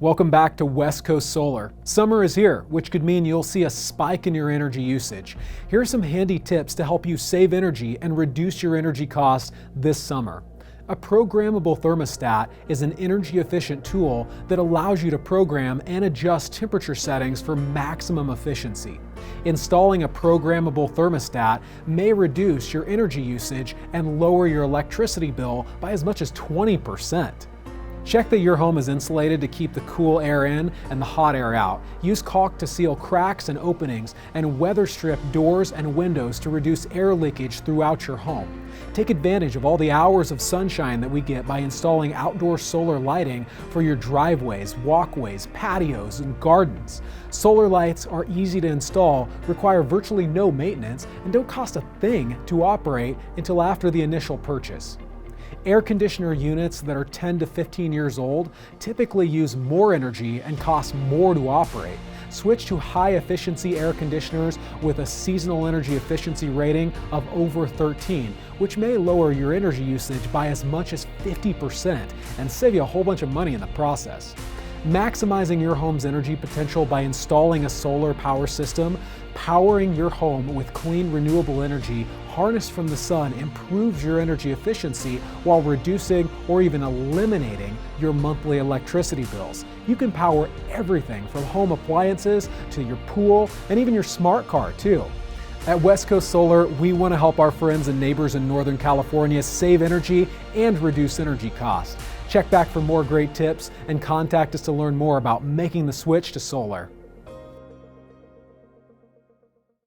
Welcome back to West Coast Solar. Summer is here, which could mean you'll see a spike in your energy usage. Here are some handy tips to help you save energy and reduce your energy costs this summer. A programmable thermostat is an energy-efficient tool that allows you to program and adjust temperature settings for maximum efficiency. Installing a programmable thermostat may reduce your energy usage and lower your electricity bill by as much as 20%. Check that your home is insulated to keep the cool air in and the hot air out. Use caulk to seal cracks and openings, and weather strip doors and windows to reduce air leakage throughout your home. Take advantage of all the hours of sunshine that we get by installing outdoor solar lighting for your driveways, walkways, patios, and gardens. Solar lights are easy to install, require virtually no maintenance, and don't cost a thing to operate until after the initial purchase. Air conditioner units that are 10 to 15 years old typically use more energy and cost more to operate. Switch to high-efficiency air conditioners with a seasonal energy efficiency rating of over 13, which may lower your energy usage by as much as 50% and save you a whole bunch of money in the process. Maximizing your home's energy potential by installing a solar power system, powering your home with clean, renewable energy harnessed from the sun improves your energy efficiency while reducing or even eliminating your monthly electricity bills. You can power everything from home appliances to your pool and even your smart car too. At West Coast Solar, we want to help our friends and neighbors in Northern California save energy and reduce energy costs. Check back for more great tips and contact us to learn more about making the switch to solar.